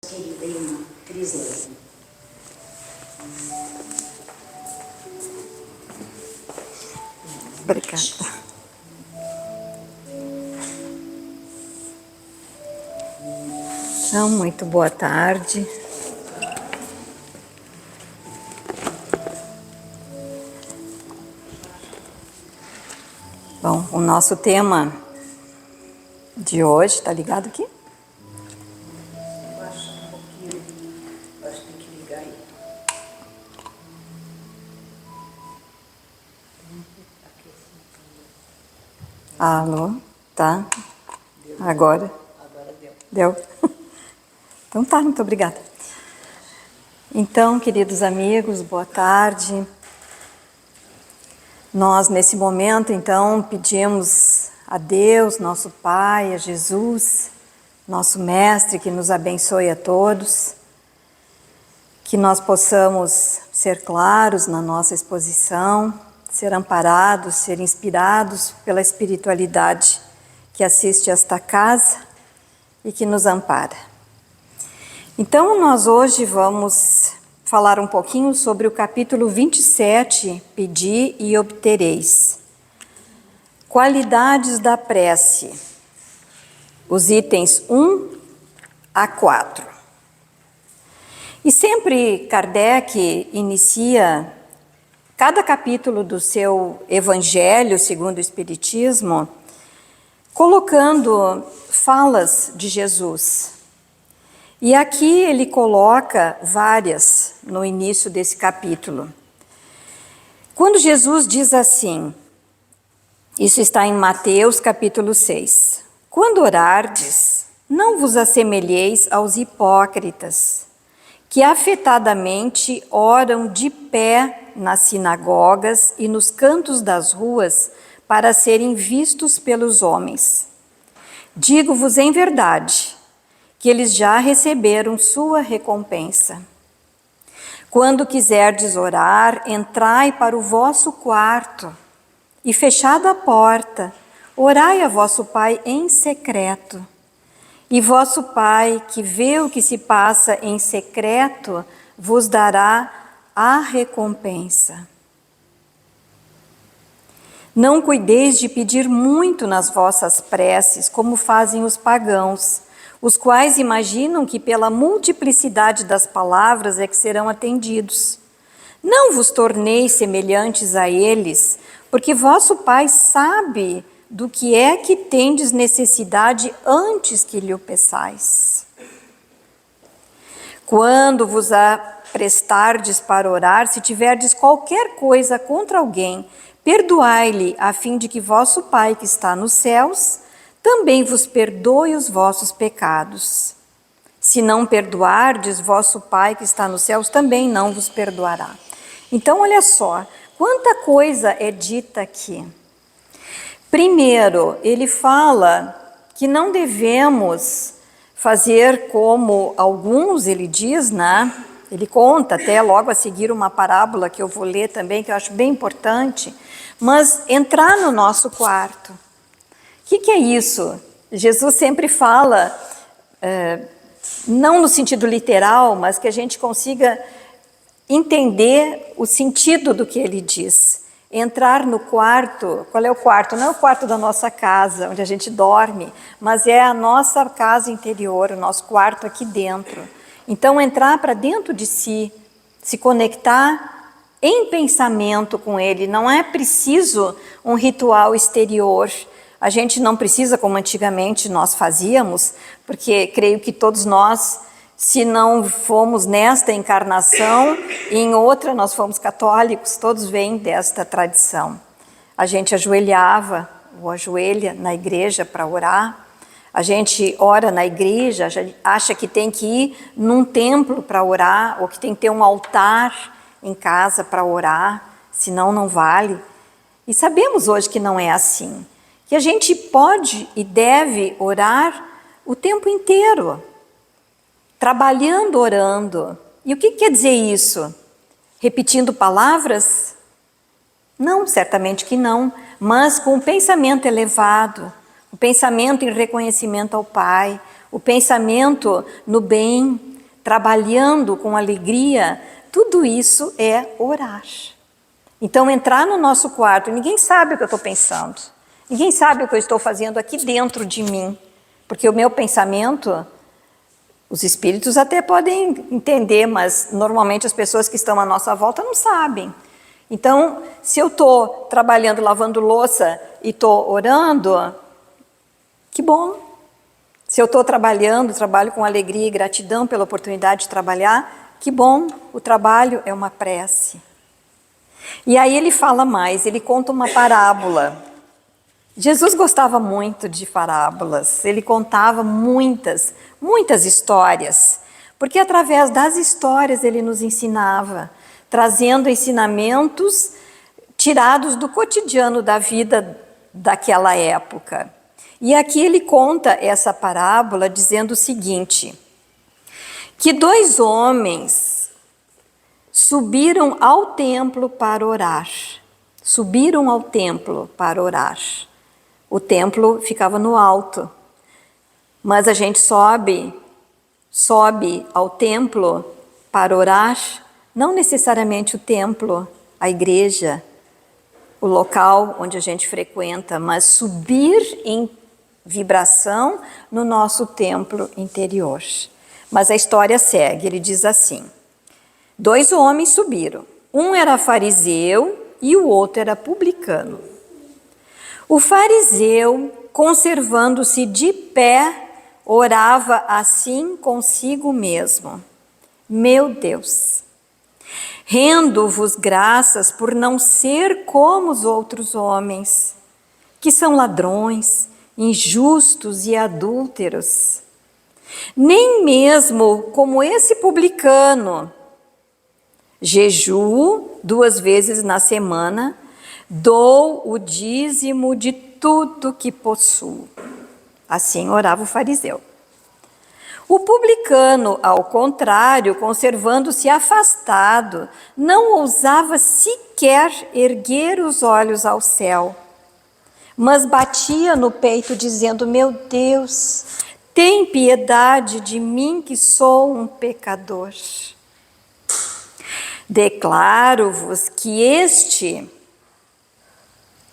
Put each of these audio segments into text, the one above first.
Querida irmã Crislane. Obrigada. Então, muito boa tarde. Bom, o nosso tema de hoje, tá ligado aqui? Baixa um pouquinho. Acho que tem que ligar aí. Alô? Tá? Agora? Agora deu. Deu? Então tá, muito obrigada. Então, queridos amigos, boa tarde. Nós, nesse momento, então, pedimos a Deus, nosso Pai, a Jesus, nosso Mestre, que nos abençoe a todos, que nós possamos ser claros na nossa exposição, ser amparados, ser inspirados pela espiritualidade que assiste esta casa e que nos ampara. Então, nós hoje vamos falar um pouquinho sobre o capítulo 27, Pedi e obtereis. Qualidades da prece, os itens 1 a 4. E sempre Kardec inicia cada capítulo do seu Evangelho, segundo o Espiritismo, colocando falas de Jesus. E aqui ele coloca várias no início desse capítulo. Quando Jesus diz assim, isso está em Mateus capítulo 6, quando orardes, não vos assemelheis aos hipócritas, que afetadamente oram de pé nas sinagogas e nos cantos das ruas para serem vistos pelos homens. Digo-vos em verdade, que eles já receberam sua recompensa. Quando quiserdes orar, entrai para o vosso quarto e, fechada a porta, orai a vosso Pai em secreto. E vosso Pai, que vê o que se passa em secreto, vos dará a recompensa. Não cuideis de pedir muito nas vossas preces, como fazem os pagãos, os quais imaginam que pela multiplicidade das palavras é que serão atendidos. Não vos torneis semelhantes a eles, porque vosso Pai sabe do que é que tendes necessidade antes que lhe o peçais. Quando vos aprestardes para orar, se tiverdes qualquer coisa contra alguém, perdoai-lhe, a fim de que vosso Pai que está nos céus também vos perdoe os vossos pecados. Se não perdoardes, vosso Pai que está nos céus também não vos perdoará. Então, olha só, quanta coisa é dita aqui. Primeiro, ele fala que não devemos fazer como alguns, ele diz, né? Ele conta até logo a seguir uma parábola que eu vou ler também, que eu acho bem importante, mas entrar no nosso quarto. O que é isso? Jesus sempre fala, não no sentido literal, mas que a gente consiga entender o sentido do que ele diz. Entrar no quarto, qual é o quarto? Não é o quarto da nossa casa, onde a gente dorme, mas é a nossa casa interior, o nosso quarto aqui dentro. Então, entrar para dentro de si, se conectar em pensamento com ele, não é preciso um ritual exterior. A gente não precisa, como antigamente nós fazíamos, porque creio que todos nós, se não fomos nesta encarnação, em outra nós fomos católicos, todos vêm desta tradição. A gente ajoelhava, ou ajoelha na igreja para orar, a gente ora na igreja, acha que tem que ir num templo para orar, ou que tem que ter um altar em casa para orar, senão não vale. E sabemos hoje que não é assim, que a gente pode e deve orar o tempo inteiro, trabalhando, orando. E o que quer dizer isso? Repetindo palavras? Não, certamente que não, mas com o pensamento elevado, o pensamento em reconhecimento ao Pai, o pensamento no bem, trabalhando com alegria, tudo isso é orar. Então, entrar no nosso quarto, ninguém sabe o que eu estou pensando, ninguém sabe o que eu estou fazendo aqui dentro de mim, porque o meu pensamento, os espíritos até podem entender, mas normalmente as pessoas que estão à nossa volta não sabem. Então, se eu estou trabalhando, lavando louça e estou orando, que bom. Se eu estou trabalhando, trabalho com alegria e gratidão pela oportunidade de trabalhar, que bom, o trabalho é uma prece. E aí ele fala mais, ele conta uma parábola. Jesus gostava muito de parábolas, ele contava muitas histórias, porque através das histórias ele nos ensinava, trazendo ensinamentos tirados do cotidiano da vida daquela época. E aqui ele conta essa parábola dizendo o seguinte, que 2 homens subiram ao templo para orar. Subiram ao templo para orar. O templo ficava no alto, mas a gente sobe ao templo para orar, não necessariamente o templo, a igreja, o local onde a gente frequenta, mas subir em vibração no nosso templo interior. Mas a história segue, ele diz assim, 2 homens subiram, um era fariseu e o outro era publicano. O fariseu, conservando-se de pé, orava assim consigo mesmo, meu Deus, rendo-vos graças por não ser como os outros homens, que são ladrões, injustos e adúlteros, nem mesmo como esse publicano. Jejuo 2 vezes na semana, dou o dízimo de tudo que possuo. Assim orava o fariseu. O publicano, ao contrário, conservando-se afastado, não ousava sequer erguer os olhos ao céu, mas batia no peito dizendo, meu Deus, tem piedade de mim que sou um pecador. Declaro-vos que este,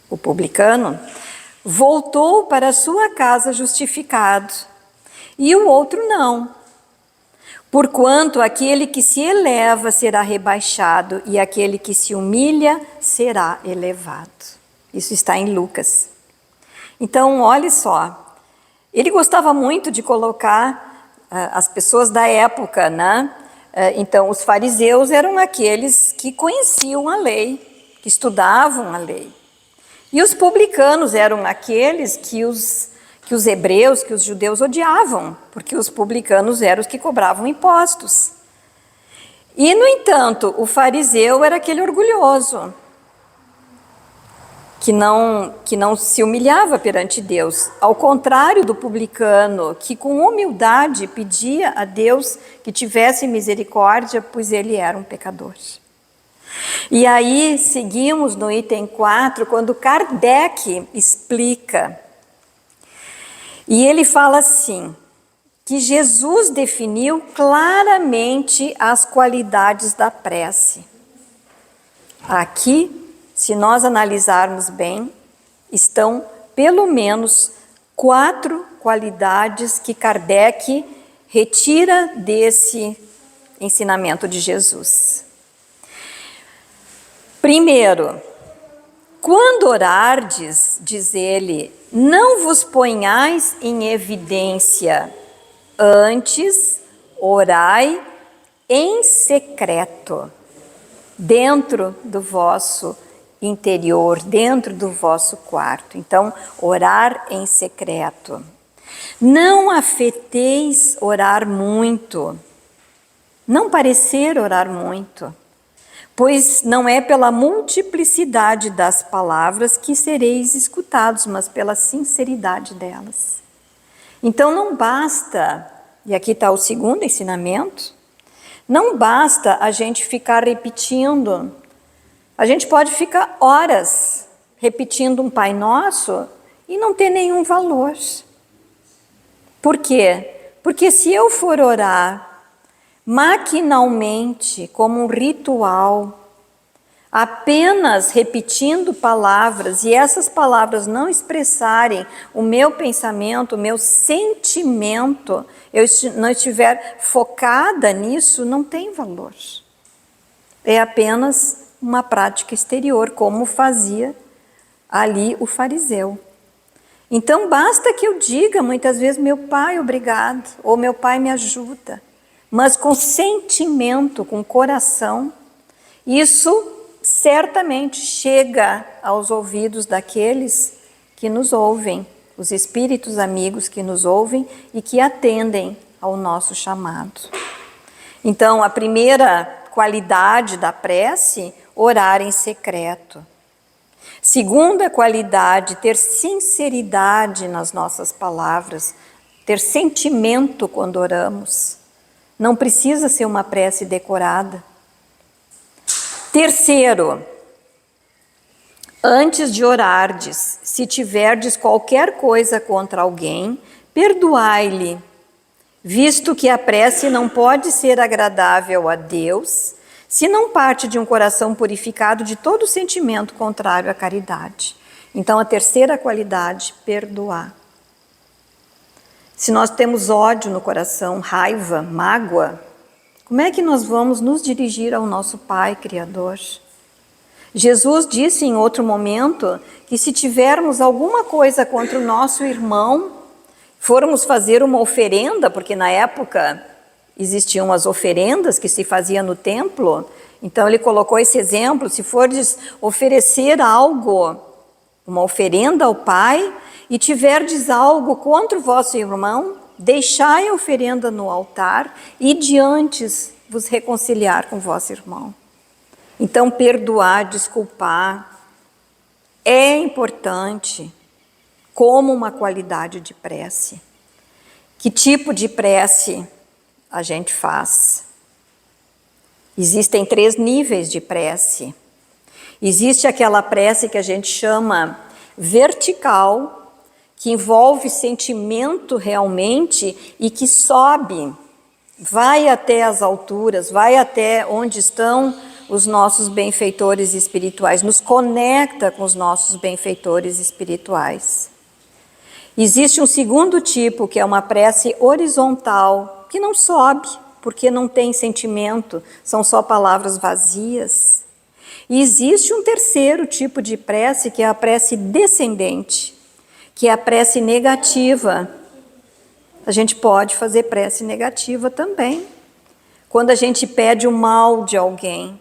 o publicano, voltou para sua casa justificado, e o outro não. Porquanto aquele que se eleva será rebaixado, e aquele que se humilha será elevado. Isso está em Lucas. Então, olhe só, ele gostava muito de colocar as pessoas da época, né? Então, os fariseus eram aqueles que conheciam a lei, que estudavam a lei. E os publicanos eram aqueles que os hebreus, que os judeus odiavam, porque os publicanos eram os que cobravam impostos. E, no entanto, o fariseu era aquele orgulhoso, que não se humilhava perante Deus, ao contrário do publicano, que com humildade pedia a Deus que tivesse misericórdia, pois ele era um pecador. E aí seguimos no item 4, quando Kardec explica, e ele fala assim, que Jesus definiu claramente as qualidades da prece. Aqui, se nós analisarmos bem, estão pelo menos 4 qualidades que Kardec retira desse ensinamento de Jesus. Primeiro, quando orardes, diz ele, não vos ponhais em evidência, antes orai em secreto, dentro do vosso interior, dentro do vosso quarto. Então, orar em secreto. Não afeteis orar muito, não parecer orar muito, pois não é pela multiplicidade das palavras que sereis escutados, mas pela sinceridade delas. Então não basta, e aqui está o segundo ensinamento, não basta a gente ficar repetindo. A gente pode ficar horas repetindo um Pai Nosso e não ter nenhum valor. Por quê? Porque se eu for orar maquinalmente, como um ritual, apenas repetindo palavras, e essas palavras não expressarem o meu pensamento, o meu sentimento, eu não estiver focada nisso, não tem valor. É apenas uma prática exterior, como fazia ali o fariseu. Então basta que eu diga muitas vezes, meu pai, obrigado, ou meu pai me ajuda, mas com sentimento, com coração, isso certamente chega aos ouvidos daqueles que nos ouvem, os espíritos amigos que nos ouvem e que atendem ao nosso chamado. Então, a primeira qualidade da prece, orar em secreto. Segunda qualidade, ter sinceridade nas nossas palavras, ter sentimento quando oramos. Não precisa ser uma prece decorada. Terceiro, antes de orardes, se tiverdes qualquer coisa contra alguém, perdoai-lhe, visto que a prece não pode ser agradável a Deus, se não parte de um coração purificado de todo sentimento contrário à caridade. Então, a terceira qualidade, perdoar. Se nós temos ódio no coração, raiva, mágoa, como é que nós vamos nos dirigir ao nosso Pai Criador? Jesus disse em outro momento que se tivermos alguma coisa contra o nosso irmão, formos fazer uma oferenda, porque na época existiam as oferendas que se fazia no templo, então ele colocou esse exemplo, se fordes oferecer algo, uma oferenda ao Pai, e tiverdes algo contra o vosso irmão, deixai a oferenda no altar e de antes vos reconciliar com vosso irmão. Então, perdoar, desculpar, é importante como uma qualidade de prece. Que tipo de prece a gente faz? Existem 3 níveis de prece. Existe aquela prece que a gente chama vertical, que envolve sentimento realmente e que sobe, vai até as alturas, vai até onde estão os nossos benfeitores espirituais, nos conecta com os nossos benfeitores espirituais. Existe um segundo tipo, que é uma prece horizontal, que não sobe, porque não tem sentimento, são só palavras vazias. E existe um terceiro tipo de prece, que é a prece descendente, que é a prece negativa. A gente pode fazer prece negativa também. Quando a gente pede o mal de alguém,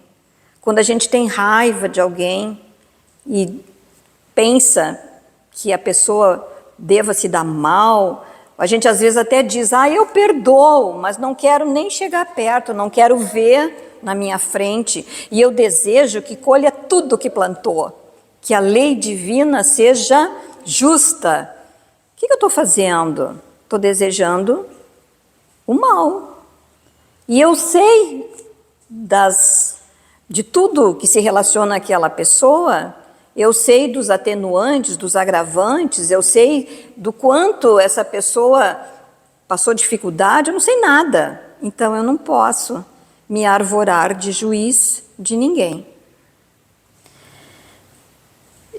quando a gente tem raiva de alguém e pensa que a pessoa deva se dar mal, a gente às vezes até diz, eu perdoo, mas não quero nem chegar perto, não quero ver na minha frente, e eu desejo que colha tudo que plantou, que a lei divina seja justa. O que eu estou fazendo? Estou desejando o mal. E eu sei de tudo que se relaciona àquela pessoa, eu sei dos atenuantes, dos agravantes, eu sei do quanto essa pessoa passou dificuldade, eu não sei nada. Então eu não posso me arvorar de juiz de ninguém.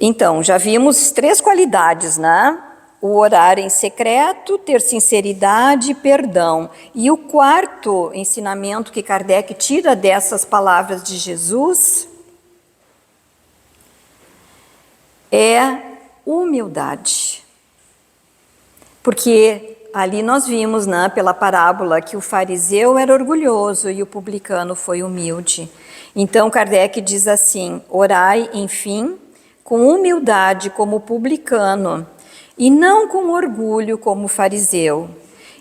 Então, já vimos 3 qualidades, né? O orar em secreto, ter sinceridade e perdão. E o quarto ensinamento que Kardec tira dessas palavras de Jesus é humildade. Porque ali nós vimos, né, pela parábola, que o fariseu era orgulhoso e o publicano foi humilde. Então Kardec diz assim, orai, enfim, com humildade como publicano, e não com orgulho como fariseu.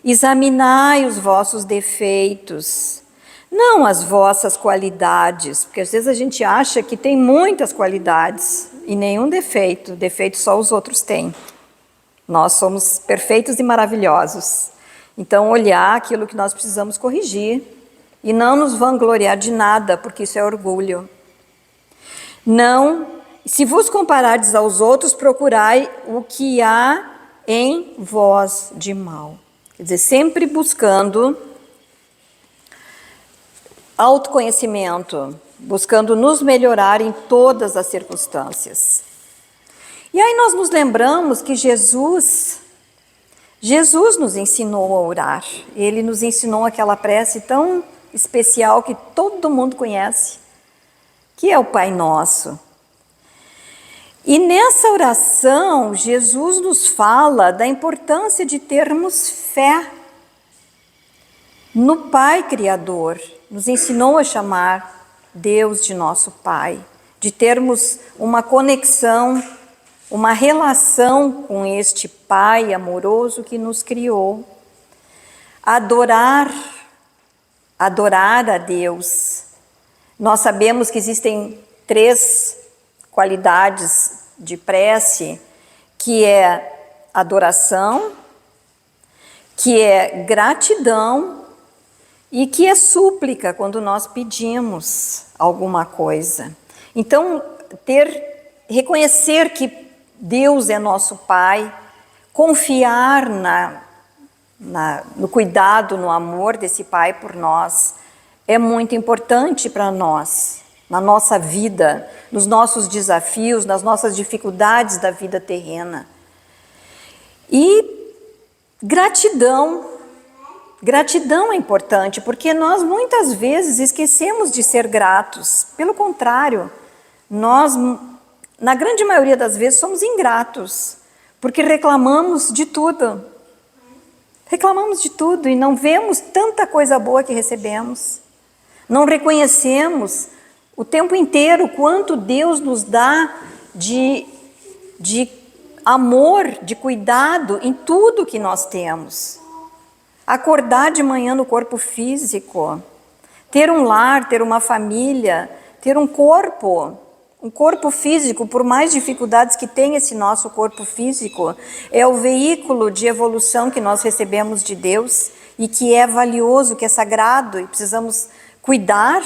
Examinai os vossos defeitos, não as vossas qualidades, porque às vezes a gente acha que tem muitas qualidades e nenhum defeito, defeito só os outros têm. Nós somos perfeitos e maravilhosos. Então, olhar aquilo que nós precisamos corrigir e não nos vangloriar de nada, porque isso é orgulho. Não, se vos comparardes aos outros, procurai o que há em vós de mal. Quer dizer, sempre buscando autoconhecimento, buscando nos melhorar em todas as circunstâncias. E aí nós nos lembramos que Jesus nos ensinou a orar. Ele nos ensinou aquela prece tão especial que todo mundo conhece, que é o Pai Nosso. E nessa oração, Jesus nos fala da importância de termos fé no Pai Criador. Nos ensinou a chamar Deus de nosso Pai, de termos uma conexão, uma relação com este Pai amoroso que nos criou. Adorar a Deus. Nós sabemos que existem 3 qualidades de prece, que é adoração, que é gratidão e que é súplica quando nós pedimos alguma coisa. Então, reconhecer que Deus é nosso Pai, confiar no cuidado, no amor desse Pai por nós, é muito importante para nós, na nossa vida, nos nossos desafios, nas nossas dificuldades da vida terrena. E gratidão é importante, porque nós muitas vezes esquecemos de ser gratos. Pelo contrário, nós, na grande maioria das vezes, somos ingratos, porque reclamamos de tudo. Reclamamos de tudo e não vemos tanta coisa boa que recebemos. Não reconhecemos o tempo inteiro quanto Deus nos dá de amor, de cuidado em tudo que nós temos. Acordar de manhã no corpo físico, ter um lar, ter uma família, ter um corpo físico, por mais dificuldades que tenha esse nosso corpo físico, é o veículo de evolução que nós recebemos de Deus e que é valioso, que é sagrado e precisamos cuidar,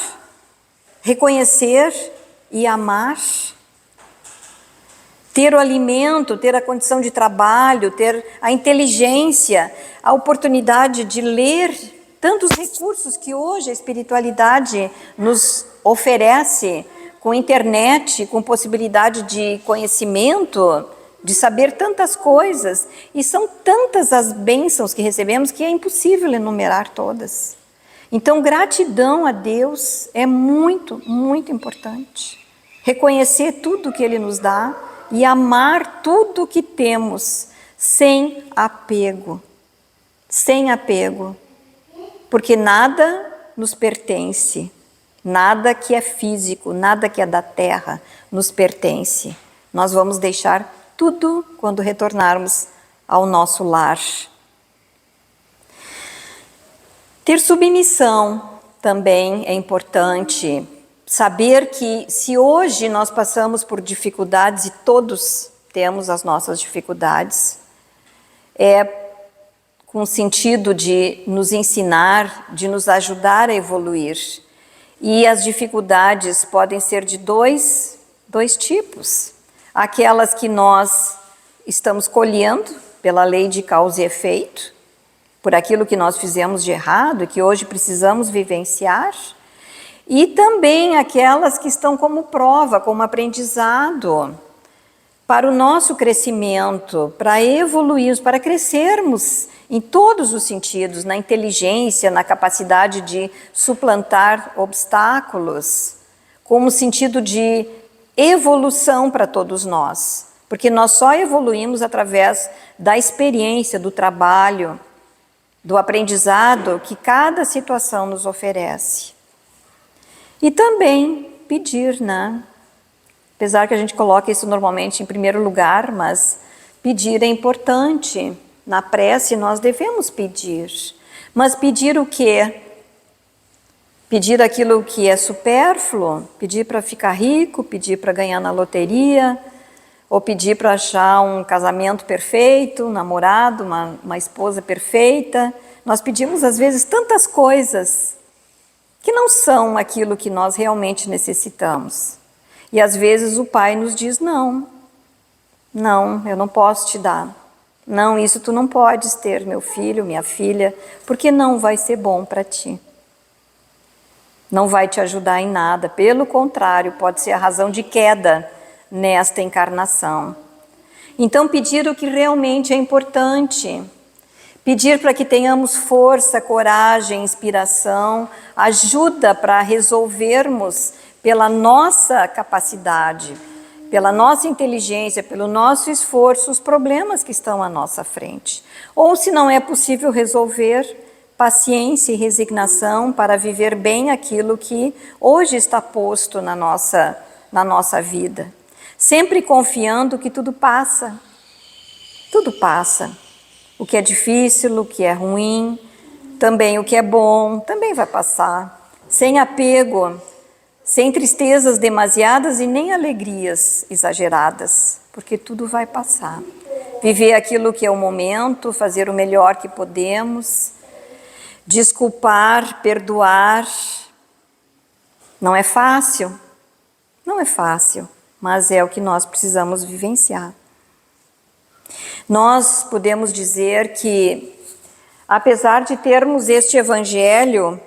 reconhecer e amar. Ter o alimento, ter a condição de trabalho, ter a inteligência, a oportunidade de ler tantos recursos que hoje a espiritualidade nos oferece, com internet, com possibilidade de conhecimento, de saber tantas coisas. E são tantas as bênçãos que recebemos que é impossível enumerar todas. Então, gratidão a Deus é muito, muito importante. Reconhecer tudo que Ele nos dá e amar tudo que temos, sem apego. Sem apego. Porque nada nos pertence. Nada que é físico, nada que é da terra nos pertence. Nós vamos deixar tudo quando retornarmos ao nosso lar. Ter submissão também é importante. Saber que se hoje nós passamos por dificuldades, e todos temos as nossas dificuldades, é com o sentido de nos ensinar, de nos ajudar a evoluir. E as dificuldades podem ser de dois tipos. Aquelas que nós estamos colhendo pela lei de causa e efeito, por aquilo que nós fizemos de errado e que hoje precisamos vivenciar, e também aquelas que estão como prova, como aprendizado, para o nosso crescimento, para evoluirmos, para crescermos em todos os sentidos, na inteligência, na capacidade de suplantar obstáculos, como sentido de evolução para todos nós, porque nós só evoluímos através da experiência, do trabalho, do aprendizado que cada situação nos oferece. E também pedir, né? Apesar que a gente coloca isso normalmente em primeiro lugar, mas pedir é importante. Na prece nós devemos pedir. Mas pedir o quê? Pedir aquilo que é supérfluo? Pedir para ficar rico, pedir para ganhar na loteria, ou pedir para achar um casamento perfeito, um namorado, uma esposa perfeita. Nós pedimos às vezes tantas coisas que não são aquilo que nós realmente necessitamos. E às vezes o Pai nos diz, não, eu não posso te dar. Não, isso tu não podes ter, meu filho, minha filha, porque não vai ser bom para ti. Não vai te ajudar em nada, pelo contrário, pode ser a razão de queda nesta encarnação. Então, pedir o que realmente é importante. Pedir para que tenhamos força, coragem, inspiração, ajuda para resolvermos pela nossa capacidade, pela nossa inteligência, pelo nosso esforço, os problemas que estão à nossa frente. Ou, se não é possível resolver, paciência e resignação para viver bem aquilo que hoje está posto na nossa vida. Sempre confiando que tudo passa. Tudo passa. O que é difícil, o que é ruim, também o que é bom, também vai passar. Sem apego, sem tristezas demasiadas e nem alegrias exageradas, porque tudo vai passar. Viver aquilo que é o momento, fazer o melhor que podemos, desculpar, perdoar. Não é fácil, mas é o que nós precisamos vivenciar. Nós podemos dizer que, apesar de termos este Evangelho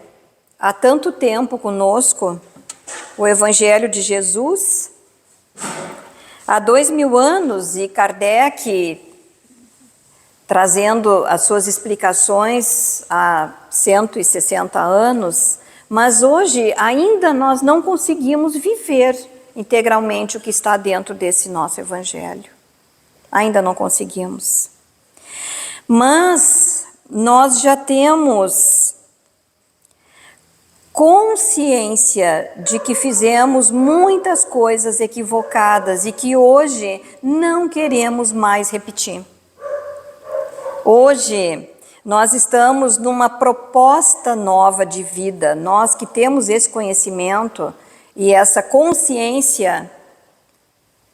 há tanto tempo conosco, o Evangelho de Jesus, há 2000 anos, e Kardec trazendo as suas explicações há 160 anos, mas hoje ainda nós não conseguimos viver integralmente o que está dentro desse nosso Evangelho. Ainda não conseguimos. Mas nós já temos consciência de que fizemos muitas coisas equivocadas e que hoje não queremos mais repetir. Hoje nós estamos numa proposta nova de vida. Nós que temos esse conhecimento e essa consciência,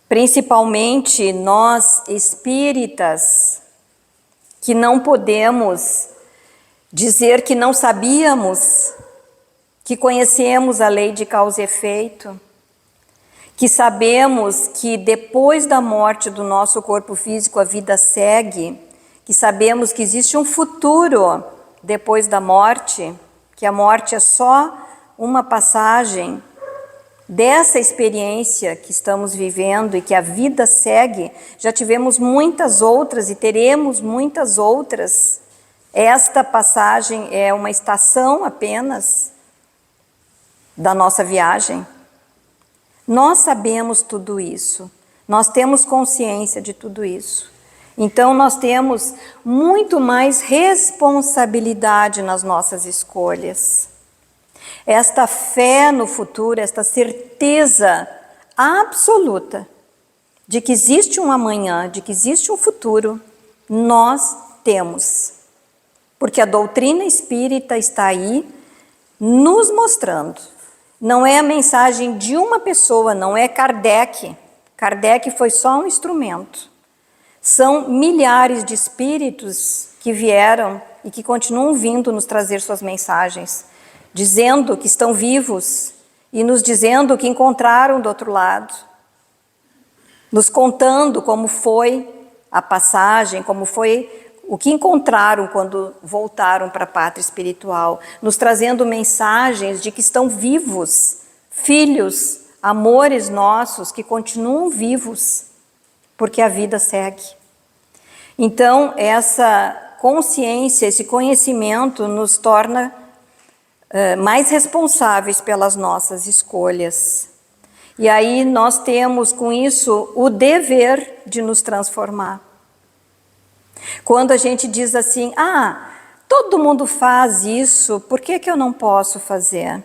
principalmente nós espíritas, que não podemos dizer que não sabíamos, que conhecemos a lei de causa e efeito, que sabemos que depois da morte do nosso corpo físico a vida segue, que sabemos que existe um futuro depois da morte, que a morte é só uma passagem dessa experiência que estamos vivendo e que a vida segue. Já tivemos muitas outras e teremos muitas outras. Esta passagem é uma estação apenas da nossa viagem. Nós sabemos tudo isso, nós temos consciência de tudo isso. Então nós temos muito mais responsabilidade nas nossas escolhas. Esta fé no futuro, esta certeza absoluta de que existe um amanhã, de que existe um futuro, nós temos. Porque a doutrina espírita está aí nos mostrando. Não é a mensagem de uma pessoa, não é Kardec. Kardec foi só um instrumento. São milhares de espíritos que vieram e que continuam vindo nos trazer suas mensagens, dizendo que estão vivos e nos dizendo o que encontraram do outro lado, nos contando como foi a passagem, como foi o que encontraram quando voltaram para a pátria espiritual, nos trazendo mensagens de que estão vivos, filhos, amores nossos que continuam vivos, porque a vida segue. Então, essa consciência, esse conhecimento nos torna mais responsáveis pelas nossas escolhas. E aí nós temos com isso o dever de nos transformar. Quando a gente diz assim, todo mundo faz isso, por que eu não posso fazer?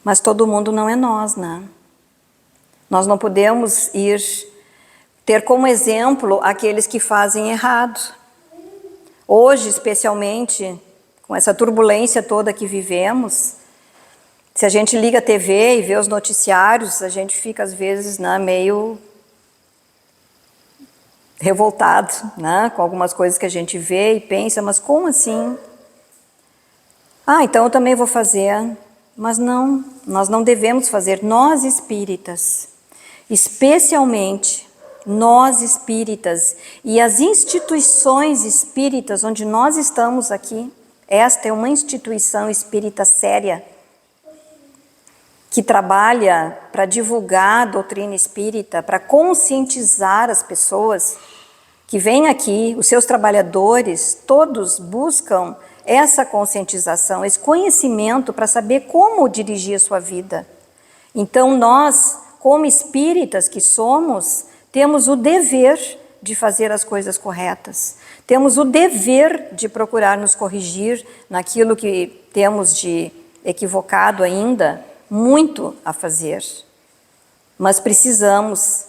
Mas todo mundo não é nós, né? Nós não podemos ter como exemplo aqueles que fazem errado. Hoje, especialmente, com essa turbulência toda que vivemos, se a gente liga a TV e vê os noticiários, a gente fica às vezes meio revoltado, com algumas coisas que a gente vê e pensa, mas como assim? Então eu também vou fazer. Mas não, nós não devemos fazer. Nós espíritas, especialmente nós espíritas e as instituições espíritas onde nós estamos aqui, esta é uma instituição espírita séria, que trabalha para divulgar a doutrina espírita, para conscientizar as pessoas que vêm aqui, os seus trabalhadores, todos buscam essa conscientização, esse conhecimento para saber como dirigir a sua vida. Então nós, como espíritas que somos, temos o dever de fazer as coisas corretas. Temos o dever de procurar nos corrigir naquilo que temos de equivocado ainda, muito a fazer. Mas precisamos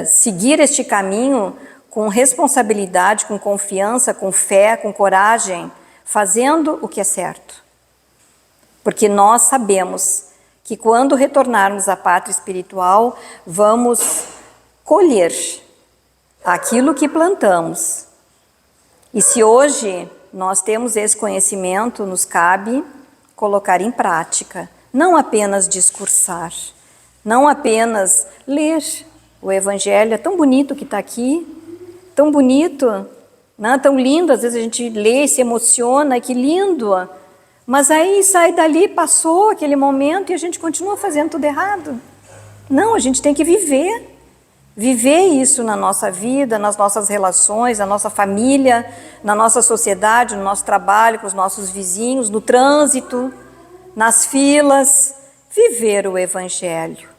seguir este caminho com responsabilidade, com confiança, com fé, com coragem, fazendo o que é certo. Porque nós sabemos que quando retornarmos à pátria espiritual, vamos colher aquilo que plantamos. E se hoje nós temos esse conhecimento, nos cabe colocar em prática, não apenas discursar, não apenas ler o Evangelho, é tão bonito que está aqui, tão bonito, né? Tão lindo, às vezes a gente lê e se emociona, que lindo, mas aí sai dali, passou aquele momento e a gente continua fazendo tudo errado. Não, a gente tem que viver isso na nossa vida, nas nossas relações, na nossa família, na nossa sociedade, no nosso trabalho, com os nossos vizinhos, no trânsito, nas filas, viver o Evangelho.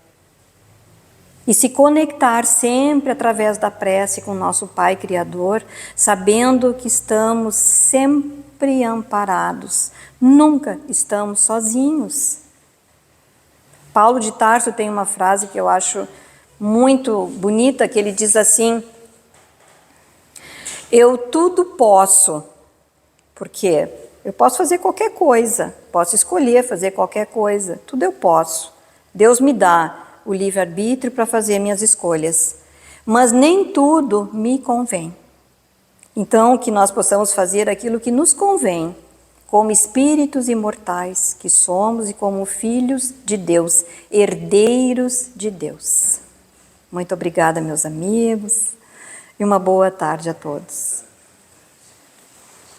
E se conectar sempre através da prece com o nosso Pai Criador, sabendo que estamos sempre amparados, nunca estamos sozinhos. Paulo de Tarso tem uma frase que eu acho muito bonita, que ele diz assim: eu tudo posso, porque eu posso fazer qualquer coisa, posso escolher fazer qualquer coisa, tudo eu posso. Deus me dá o livre-arbítrio para fazer minhas escolhas, mas nem tudo me convém. Então, que nós possamos fazer aquilo que nos convém, como espíritos imortais que somos e como filhos de Deus, herdeiros de Deus. Muito obrigada, meus amigos, e uma boa tarde a todos.